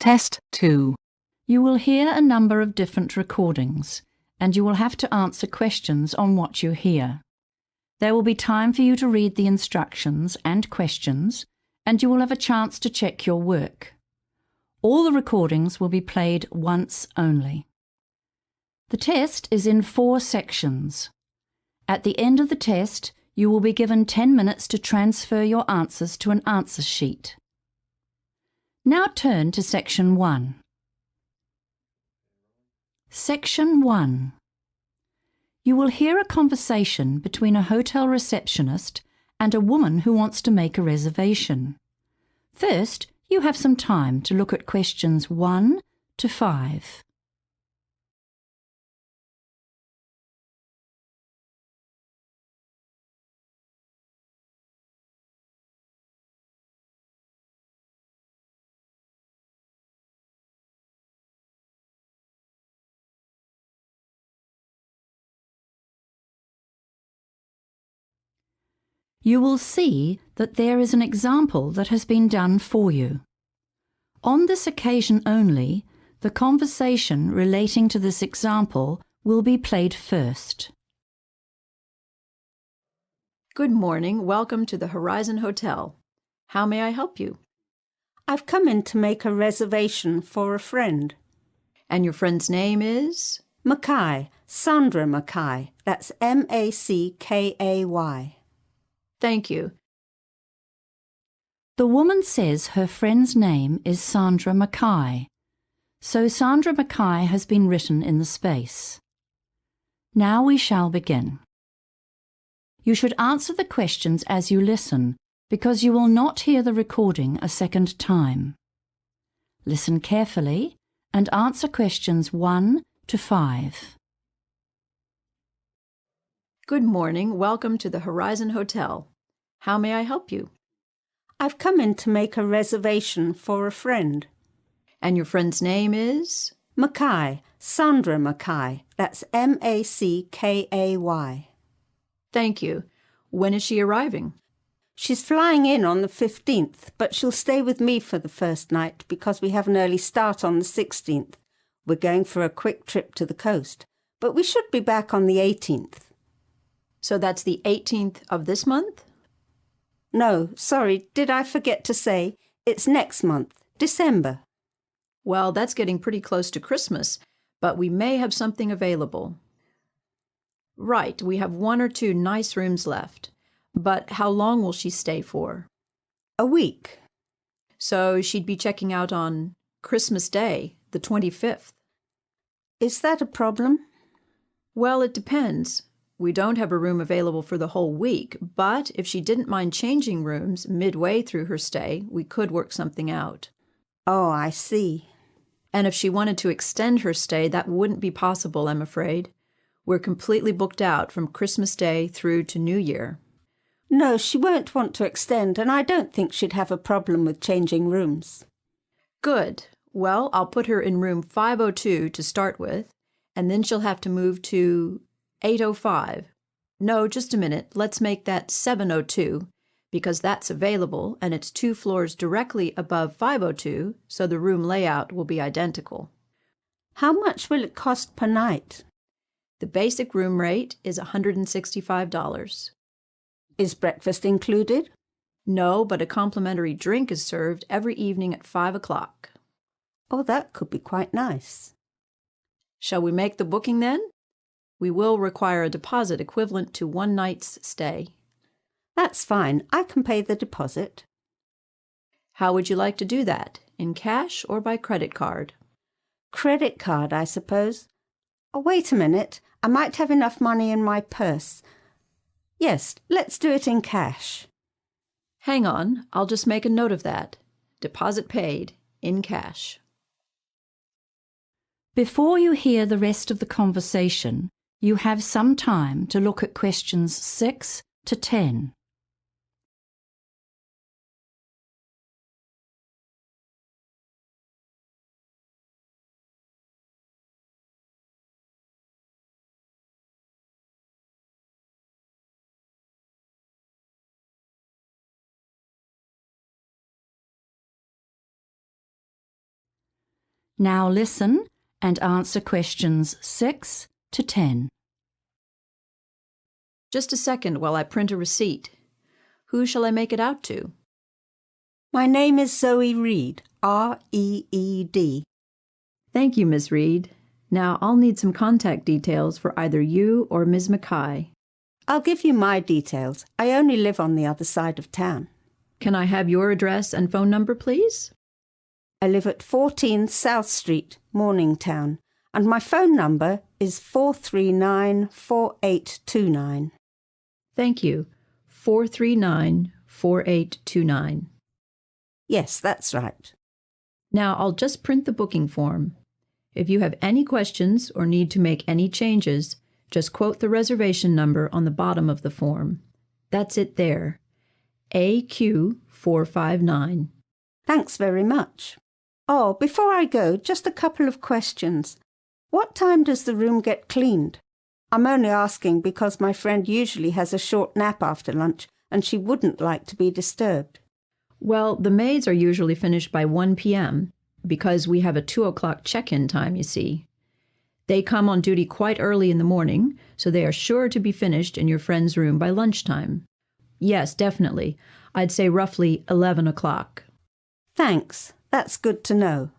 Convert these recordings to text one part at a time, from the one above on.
Test 2. You will hear a number of different recordings, and you will have to answer questions on what you hear. There will be time for you to read the instructions and questions, and you will have a chance to check your work. All the recordings will be played once only. The test is in 4 sections. At the end of the test, you will be given 10 minutes to transfer your answers to an answer sheet. Now turn to Section 1. Section 1. You will hear a conversation between a hotel receptionist and a woman who wants to make a reservation. First, you have some time to look at questions 1 to 5. You will see that there is an example that has been done for you. On this occasion only, the conversation relating to this example will be played first. Good morning. Welcome to the Horizon Hotel. How may I help you? I've come in to make a reservation for a friend. And your friend's name is? Mackay, Sandra Mackay. That's Mackay. Thank you. The woman says her friend's name is Sandra Mackay, so Sandra Mackay has been written in the space. Now we shall begin. You should answer the questions as you listen, because you will not hear the recording a second time. Listen carefully and answer questions 1 to 5. Good morning. Welcome to the Horizon Hotel. How may I help you? I've come in to make a reservation for a friend. And your friend's name is? Mackay, Sandra Mackay. That's Mackay. Thank you. When is she arriving? She's flying in on the 15th, but she'll stay with me for the first night because we have an early start on the 16th. We're going for a quick trip to the coast, but we should be back on the 18th. So that's the 18th of this month? No, sorry, did I forget to say? It's next month, December. Well, that's getting pretty close to Christmas, but we may have something available. Right, we have 1 or 2 nice rooms left. But how long will she stay for? A week. So she'd be checking out on Christmas Day, the 25th. Is that a problem? Well, it depends. We don't have a room available for the whole week, but if she didn't mind changing rooms midway through her stay, we could work something out. Oh, I see. And if she wanted to extend her stay, that wouldn't be possible, I'm afraid. We're completely booked out from Christmas Day through to New Year. No, she won't want to extend, and I don't think she'd have a problem with changing rooms. Good. Well, I'll put her in room 502 to start with, and then she'll have to move to 805. No, just a minute. Let's make that 702, because that's available, and it's 2 floors directly above 502, so the room layout will be identical. How much will it cost per night? The basic room rate is $165. Is breakfast included? No, but a complimentary drink is served every evening at 5 o'clock. Oh, that could be quite nice. Shall we make the booking then? We will require a deposit equivalent to 1 night's stay. That's fine. I can pay the deposit. How would you like to do that? In cash or by credit card? Credit card, I suppose. Oh, wait a minute. I might have enough money in my purse. Yes, let's do it in cash. Hang on, I'll just make a note of that. Deposit paid, in cash. Before you hear the rest of the conversation, you have some time to look at questions 6 to 10. Now listen and answer questions 6 to 10. Just a second while I print a receipt. Who shall I make it out to? My name is Zoe Reed, R-E-E-D. Thank you, Miss Reed. Now I'll need some contact details for either you or Ms. Mackay. I'll give you my details. I only live on the other side of town. Can I have your address and phone number, please? I live at 14 South Street, Morningtown, and my phone number is 439-4829. Thank you. 439-4829. Yes, that's right. Now I'll just print the booking form. If you have any questions or need to make any changes, just quote the reservation number on the bottom of the form. That's it there. AQ459. Thanks very much. Oh, before I go, just a couple of questions. What time does the room get cleaned? I'm only asking because my friend usually has a short nap after lunch and she wouldn't like to be disturbed. Well, the maids are usually finished by 1 p.m. because we have a 2 o'clock check-in time, you see. They come on duty quite early in the morning, so they are sure to be finished in your friend's room by lunchtime. Yes, definitely. I'd say roughly 11 o'clock. Thanks. That's good to know.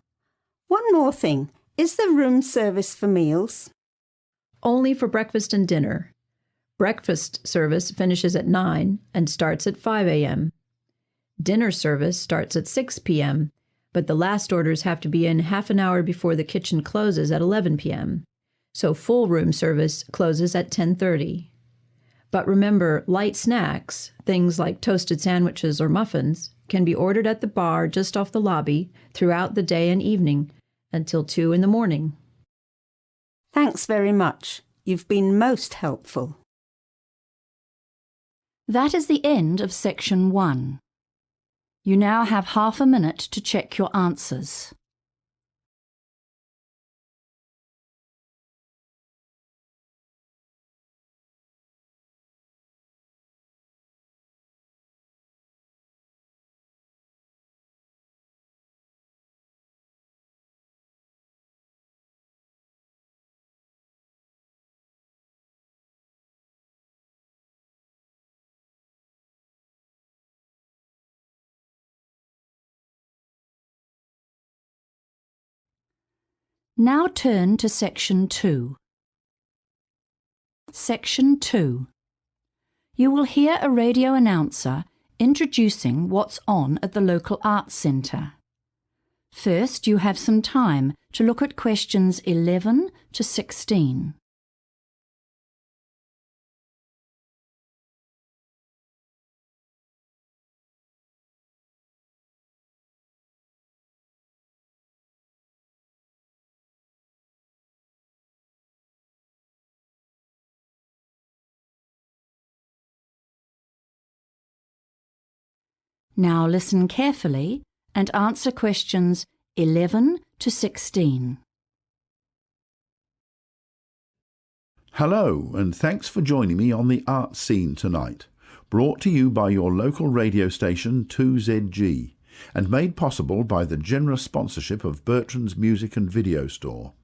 One more thing. Is there room service for meals? Only for breakfast and dinner. Breakfast service finishes at 9 and starts at 5 a.m. Dinner service starts at 6 p.m., but the last orders have to be in half an hour before the kitchen closes at 11 p.m. So full room service closes at 10:30. But remember, light snacks, things like toasted sandwiches or muffins, can be ordered at the bar just off the lobby throughout the day and evening until 2 in the morning. Thanks very much. You've been most helpful. That is the end of section 1. You now have half a minute to check your answers. Now turn to section 2. Section 2. You will hear a radio announcer introducing what's on at the local arts centre. First, you have some time to look at questions 11 to 16. Now listen carefully and answer questions 11 to 16. Hello, and thanks for joining me on the art scene tonight, brought to you by your local radio station 2ZG, and made possible by the generous sponsorship of Bertrand's Music and Video Store.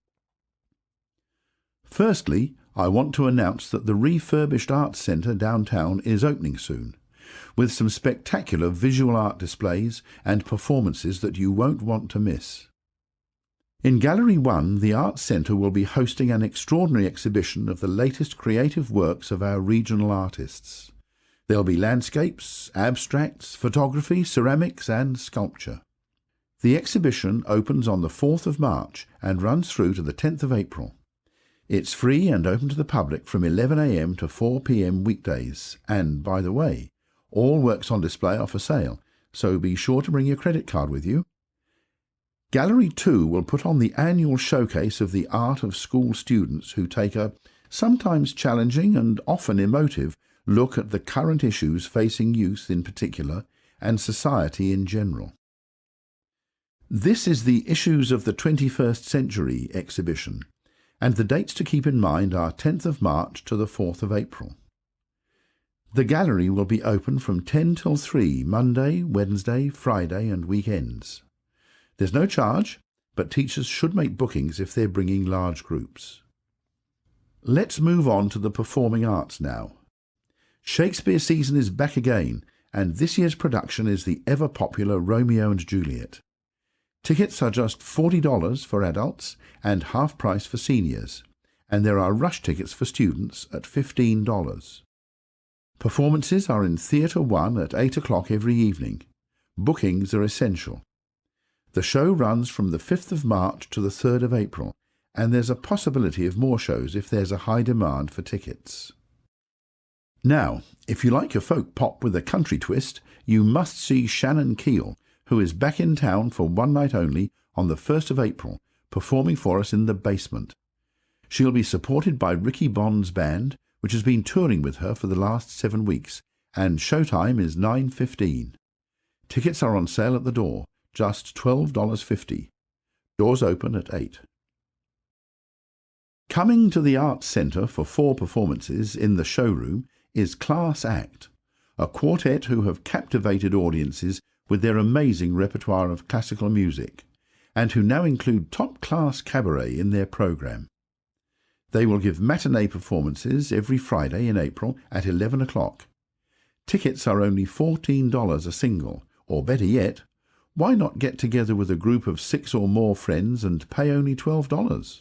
Firstly, I want to announce that the refurbished Arts Centre downtown is opening soon, with some spectacular visual art displays and performances that you won't want to miss. In Gallery 1, the Arts Centre will be hosting an extraordinary exhibition of the latest creative works of our regional artists. There'll be landscapes, abstracts, photography, ceramics and sculpture. The exhibition opens on the 4th of March and runs through to the 10th of April. It's free and open to the public from 11 a.m. to 4 p.m. weekdays, and, by the way, all works on display are for sale, so be sure to bring your credit card with you. Gallery 2 will put on the annual showcase of the art of school students who take a sometimes challenging and often emotive look at the current issues facing youth in particular and society in general. This is the Issues of the 21st Century exhibition, and the dates to keep in mind are 10th of March to the 4th of April. The gallery will be open from 10 till 3 Monday, Wednesday, Friday and weekends. There's no charge, but teachers should make bookings if they're bringing large groups. Let's move on to the performing arts now. Shakespeare season is back again, and this year's production is the ever-popular Romeo and Juliet. Tickets are just $40 for adults and half price for seniors, and there are rush tickets for students at $15. Performances are in Theatre 1 at 8 o'clock every evening. Bookings are essential. The show runs from the 5th of March to the 3rd of April, and there's a possibility of more shows if there's a high demand for tickets. Now, if you like your folk pop with a country twist, you must see Shannon Keel, who is back in town for one night only on the 1st of April, performing for us in the basement. She'll be supported by Ricky Bond's band, which has been touring with her for the last 7 weeks, and showtime is 9:15. Tickets are on sale at the door, just $12.50. Doors open at 8. Coming to the Arts Centre for 4 performances in the showroom is Class Act, a quartet who have captivated audiences with their amazing repertoire of classical music, and who now include top-class cabaret in their programme. They will give matinee performances every Friday in April at 11 o'clock. Tickets are only $14 a single, or better yet, why not get together with a group of 6 or more friends and pay only $12?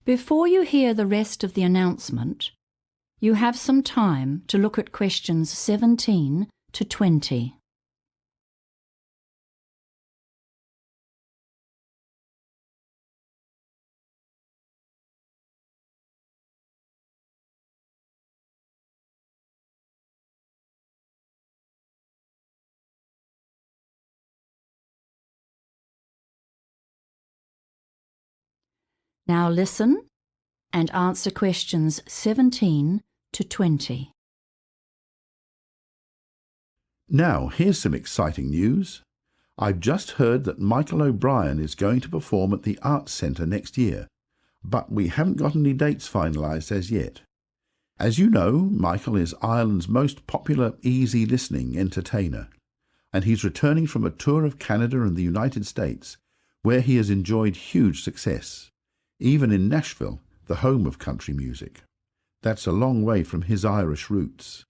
Before you hear the rest of the announcement, you have some time to look at questions 17 to 20. Now listen and answer questions 17 to 20. Now, here's some exciting news. I've just heard that Michael O'Brien is going to perform at the Arts Centre next year, but we haven't got any dates finalised as yet. As you know, Michael is Ireland's most popular easy listening entertainer, and he's returning from a tour of Canada and the United States, where he has enjoyed huge success, even in Nashville, the home of country music. That's a long way from his Irish roots.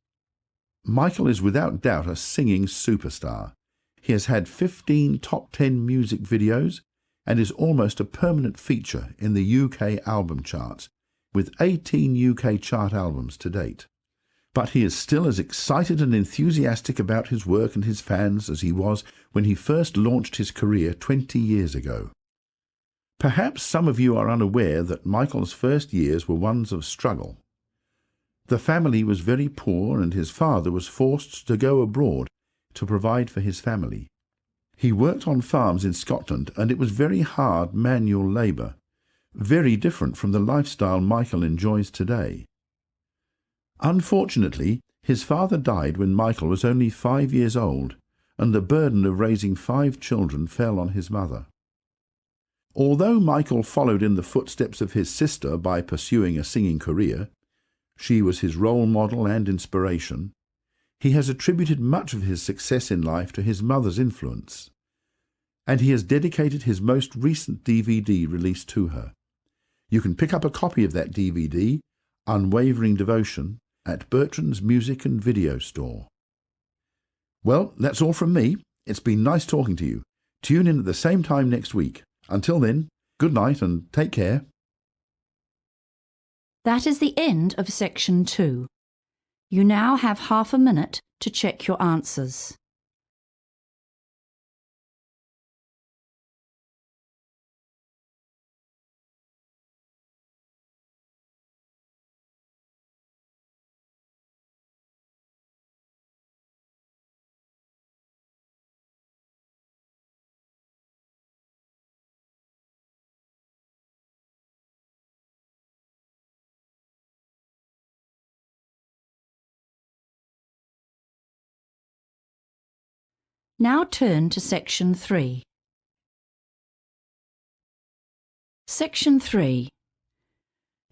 Michael is without doubt a singing superstar. He has had 15 top 10 music videos and is almost a permanent feature in the UK album charts, with 18 UK chart albums to date. But he is still as excited and enthusiastic about his work and his fans as he was when he first launched his career 20 years ago. Perhaps some of you are unaware that Michael's first years were ones of struggle. The family was very poor and his father was forced to go abroad to provide for his family. He worked on farms in Scotland and it was very hard manual labour, very different from the lifestyle Michael enjoys today. Unfortunately, his father died when Michael was only 5 years old, and the burden of raising 5 children fell on his mother. Although Michael followed in the footsteps of his sister by pursuing a singing career, she was his role model and inspiration, he has attributed much of his success in life to his mother's influence, and he has dedicated his most recent DVD release to her. You can pick up a copy of that DVD, Unwavering Devotion, at Bertrand's Music and Video Store. Well, that's all from me. It's been nice talking to you. Tune in at the same time next week. Until then, good night and take care. That is the end of section 2. You now have half a minute to check your answers. Now turn to section 3. Section 3.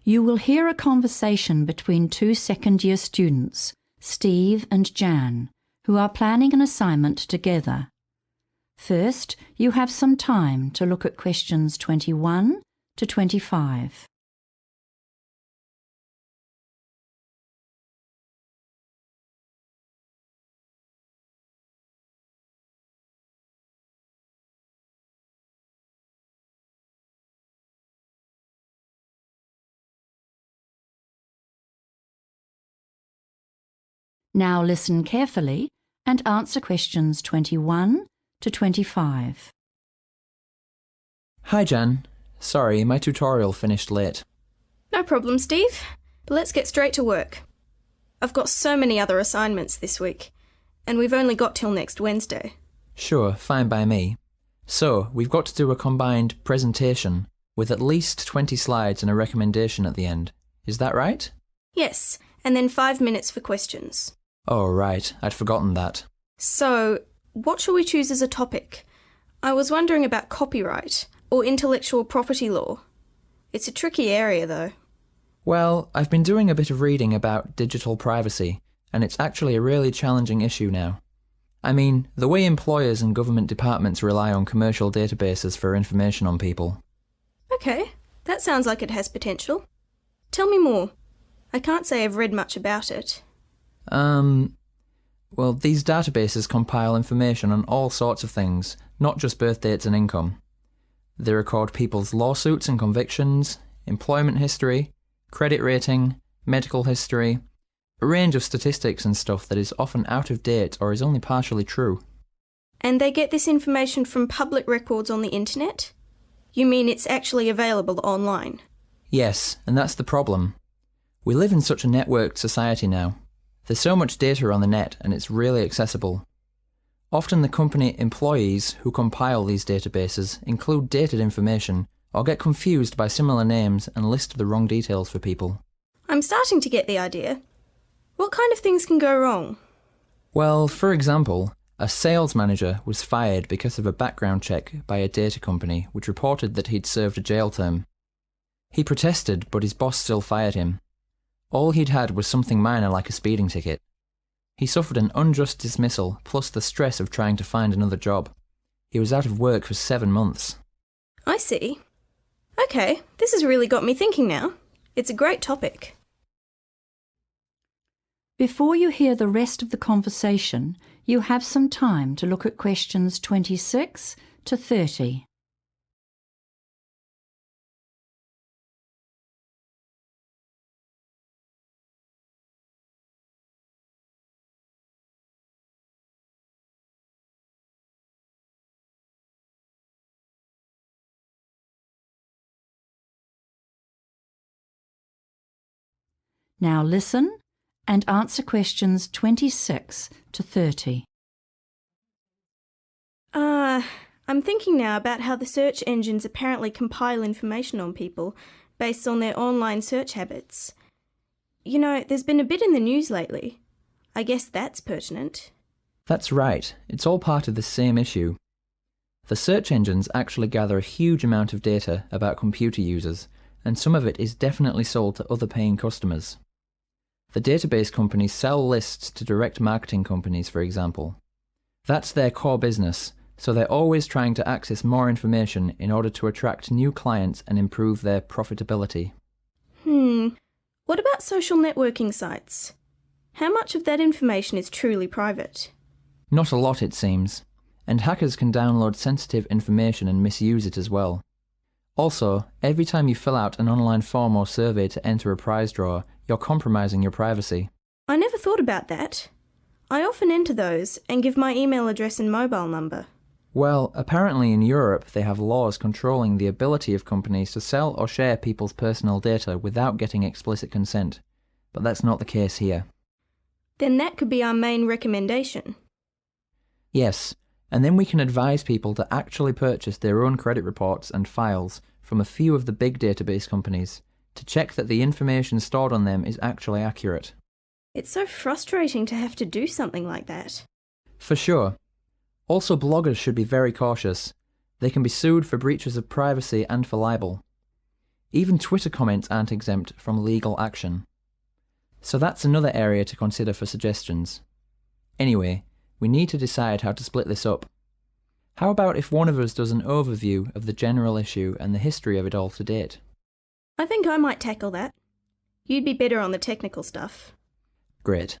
You will hear a conversation between 2 second-year students, Steve and Jan, who are planning an assignment together. First, you have some time to look at questions 21 to 25. Now listen carefully and answer questions 21 to 25. Hi Jan. Sorry, my tutorial finished late. No problem, Steve. But let's get straight to work. I've got so many other assignments this week, and we've only got till next Wednesday. Sure, fine by me. So, we've got to do a combined presentation with at least 20 slides and a recommendation at the end. Is that right? Yes, and then 5 minutes for questions. Oh, right. I'd forgotten that. So, what shall we choose as a topic? I was wondering about copyright or intellectual property law. It's a tricky area, though. Well, I've been doing a bit of reading about digital privacy, and it's actually a really challenging issue now. I mean, the way employers and government departments rely on commercial databases for information on people. Okay, that sounds like it has potential. Tell me more. I can't say I've read much about it. Well, these databases compile information on all sorts of things, not just birth dates and income. They record people's lawsuits and convictions, employment history, credit rating, medical history, a range of statistics and stuff that is often out of date or is only partially true. And they get this information from public records on the internet? You mean it's actually available online? Yes, and that's the problem. We live in such a networked society now. There's so much data on the net and it's really accessible. Often the company employees who compile these databases include dated information or get confused by similar names and list the wrong details for people. I'm starting to get the idea. What kind of things can go wrong? Well, for example, a sales manager was fired because of a background check by a data company which reported that he'd served a jail term. He protested, but his boss still fired him. All he'd had was something minor like a speeding ticket. He suffered an unjust dismissal plus the stress of trying to find another job. He was out of work for 7 months. I see. Okay, this has really got me thinking now. It's a great topic. Before you hear the rest of the conversation, you have some time to look at questions 26 to 30. Now listen and answer questions 26 to 30. I'm thinking now about how the search engines apparently compile information on people based on their online search habits. You know, there's been a bit in the news lately. I guess that's pertinent. That's right, it's all part of the same issue. The search engines actually gather a huge amount of data about computer users, and some of it is definitely sold to other paying customers. The database companies sell lists to direct marketing companies, for example. That's their core business, so they're always trying to access more information in order to attract new clients and improve their profitability. What about social networking sites? How much of that information is truly private? Not a lot, it seems, and hackers can download sensitive information and misuse it as well. Also, every time you fill out an online form or survey to enter a prize draw, you're compromising your privacy. I never thought about that. I often enter those and give my email address and mobile number. Well, apparently in Europe they have laws controlling the ability of companies to sell or share people's personal data without getting explicit consent, but that's not the case here. Then that could be our main recommendation. Yes, and then we can advise people to actually purchase their own credit reports and files from a few of the big database companies to check that the information stored on them is actually accurate. It's so frustrating to have to do something like that. For sure. Also, bloggers should be very cautious. They can be sued for breaches of privacy and for libel. Even Twitter comments aren't exempt from legal action. So that's another area to consider for suggestions. Anyway, we need to decide how to split this up. How about if one of us does an overview of the general issue and the history of it all to date? I think I might tackle that. You'd be better on the technical stuff. Great.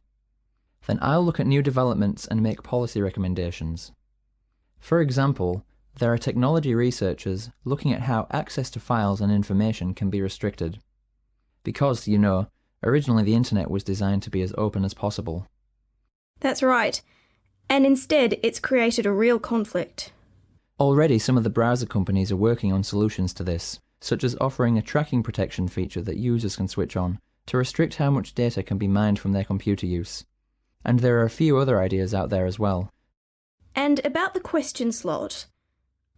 Then I'll look at new developments and make policy recommendations. For example, there are technology researchers looking at how access to files and information can be restricted. Because, originally the internet was designed to be as open as possible. That's right. And instead, it's created a real conflict. Already some of the browser companies are working on solutions to this, such as offering a tracking protection feature that users can switch on to restrict how much data can be mined from their computer use. And there are a few other ideas out there as well. And about the question slot,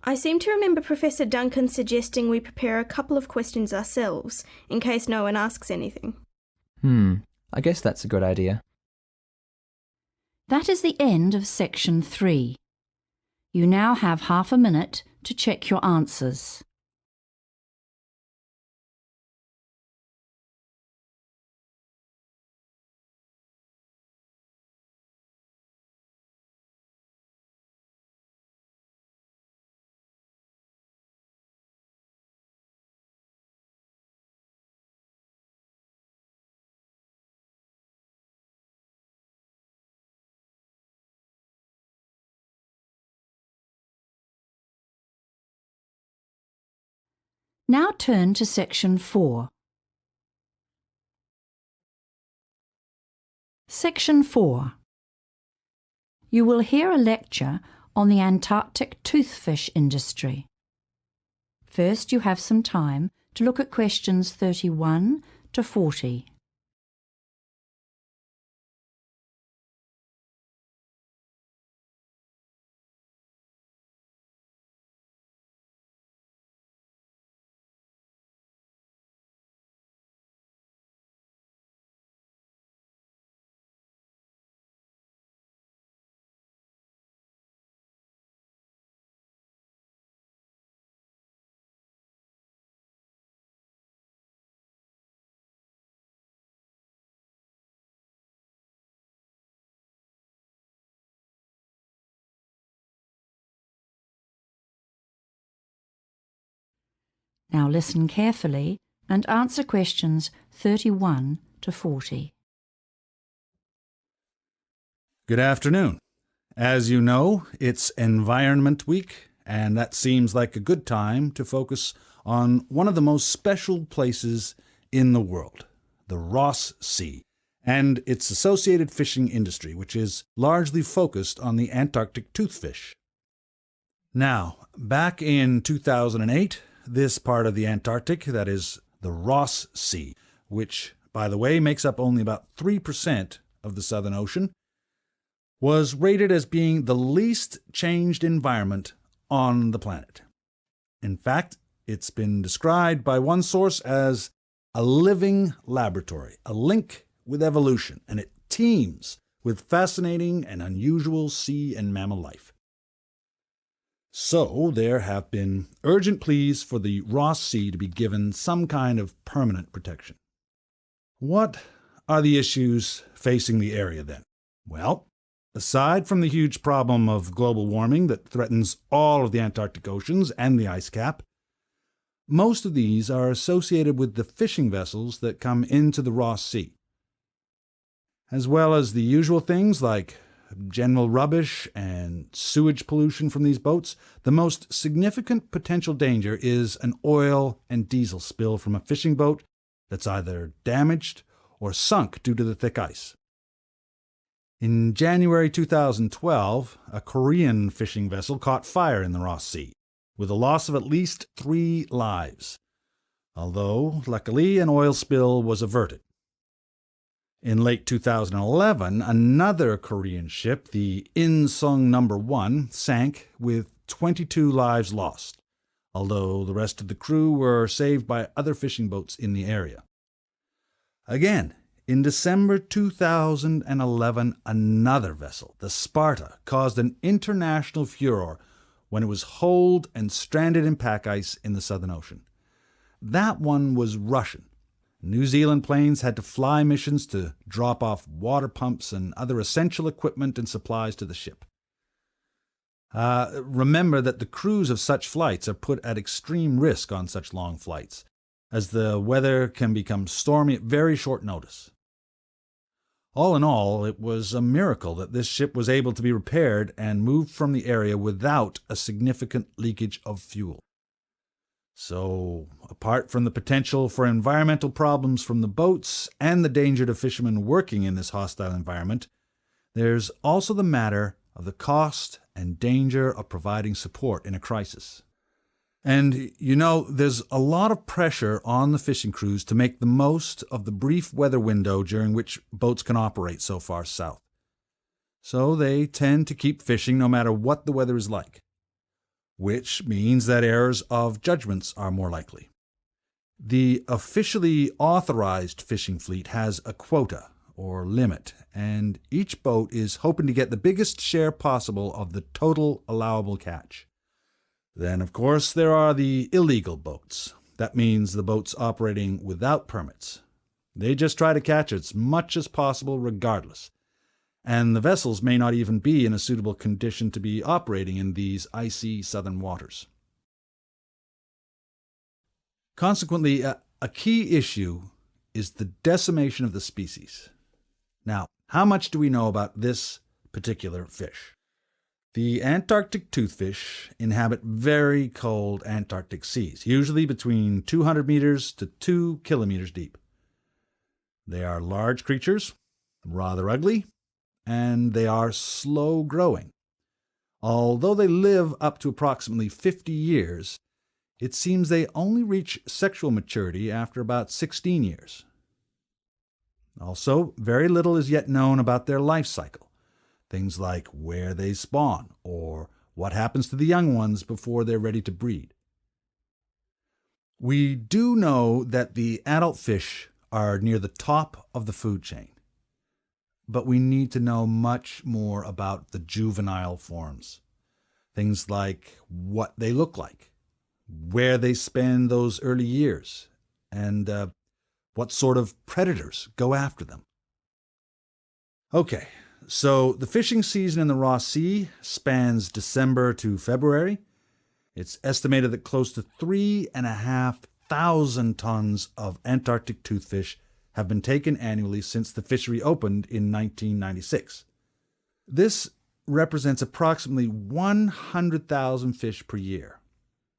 I seem to remember Professor Duncan suggesting we prepare a couple of questions ourselves, in case no one asks anything. I guess that's a good idea. That is the end of section 3. You now have half a minute to check your answers. Now turn to section 4. Section 4. You will hear a lecture on the Antarctic toothfish industry. First, you have some time to look at questions 31 to 40. Now listen carefully and answer questions 31 to 40. Good afternoon. As you know, it's Environment Week, and that seems like a good time to focus on one of the most special places in the world, the Ross Sea, and its associated fishing industry, which is largely focused on the Antarctic toothfish. Now, back in 2008, this part of the Antarctic, that is the Ross Sea, which, by the way, makes up only about 3% of the Southern Ocean, was rated as being the least changed environment on the planet. In fact, it's been described by one source as a living laboratory, a link with evolution, and it teems with fascinating and unusual sea and mammal life. So there have been urgent pleas for the Ross Sea to be given some kind of permanent protection. What are the issues facing the area then? Well, aside from the huge problem of global warming that threatens all of the Antarctic oceans and the ice cap, most of these are associated with the fishing vessels that come into the Ross Sea, as well as the usual things like general rubbish and sewage pollution from these boats. The most significant potential danger is an oil and diesel spill from a fishing boat that's either damaged or sunk due to the thick ice. In January 2012, a Korean fishing vessel caught fire in the Ross Sea, with a loss of at least 3 lives, although, luckily, an oil spill was averted. In late 2011, another Korean ship, the Insung No. 1, sank with 22 lives lost, although the rest of the crew were saved by other fishing boats in the area. Again, in December 2011, another vessel, the Sparta, caused an international furor when it was holed and stranded in pack ice in the Southern Ocean. That one was Russian. New Zealand planes had to fly missions to drop off water pumps and other essential equipment and supplies to the ship. Remember that the crews of such flights are put at extreme risk on such long flights, as the weather can become stormy at very short notice. All in all, it was a miracle that this ship was able to be repaired and moved from the area without a significant leakage of fuel. So, apart from the potential for environmental problems from the boats and the danger to fishermen working in this hostile environment, there's also the matter of the cost and danger of providing support in a crisis. And, there's a lot of pressure on the fishing crews to make the most of the brief weather window during which boats can operate so far south. So they tend to keep fishing no matter what the weather is like, which means that errors of judgments are more likely. The officially authorized fishing fleet has a quota, or limit, and each boat is hoping to get the biggest share possible of the total allowable catch. Then, of course, there are the illegal boats. That means the boats operating without permits. They just try to catch as much as possible regardless. And the vessels may not even be in a suitable condition to be operating in these icy southern waters. Consequently, a key issue is the decimation of the species. Now, how much do we know about this particular fish? The Antarctic toothfish inhabit very cold Antarctic seas, usually between 200 meters to 2 kilometers deep. They are large creatures, rather ugly, and they are slow growing. Although they live up to approximately 50 years, it seems they only reach sexual maturity after about 16 years. Also, very little is yet known about their life cycle. Things like where they spawn, or what happens to the young ones before they're ready to breed. We do know that the adult fish are near the top of the food chain, but we need to know much more about the juvenile forms. Things like what they look like, where they spend those early years, and what sort of predators go after them. Okay. So the fishing season in the Ross Sea spans December to February. It's estimated that close to 3,500 tons of Antarctic toothfish have been taken annually since the fishery opened in 1996. This represents approximately 100,000 fish per year.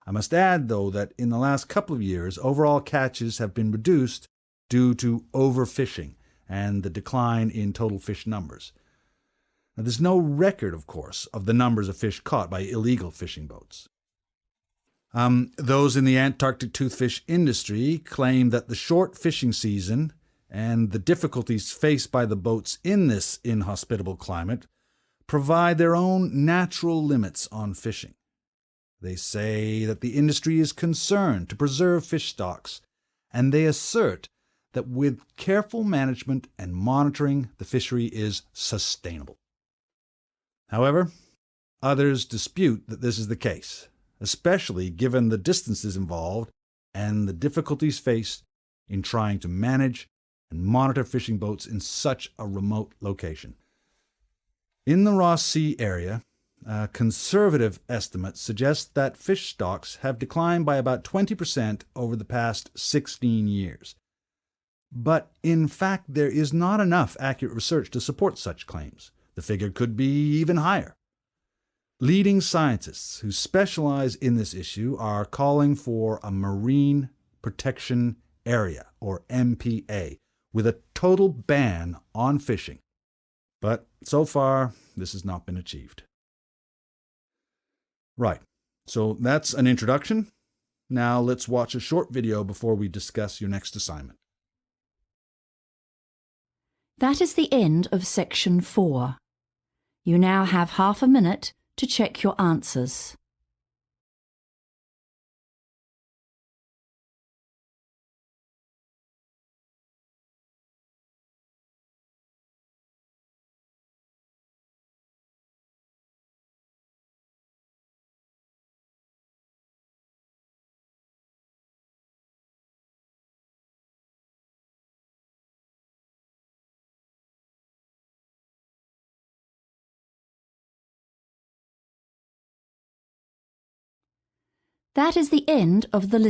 I must add, though, that in the last couple of years, overall catches have been reduced due to overfishing and the decline in total fish numbers. Now, there's no record, of course, of the numbers of fish caught by illegal fishing boats. Those in the Antarctic toothfish industry claim that the short fishing season and the difficulties faced by the boats in this inhospitable climate provide their own natural limits on fishing. They say that the industry is concerned to preserve fish stocks, and they assert that with careful management and monitoring, the fishery is sustainable. However, others dispute that this is the case, especially given the distances involved and the difficulties faced in trying to manage and monitor fishing boats in such a remote location. In the Ross Sea area, conservative estimates suggest that fish stocks have declined by about 20% over the past 16 years. But in fact, there is not enough accurate research to support such claims. The figure could be even higher. Leading scientists who specialize in this issue are calling for a Marine Protection Area, or MPA, with a total ban on fishing. But so far, this has not been achieved. Right, so that's an introduction. Now let's watch a short video before we discuss your next assignment. That is the end of section 4. You now have half a minute to check your answers. That is the end of the listening.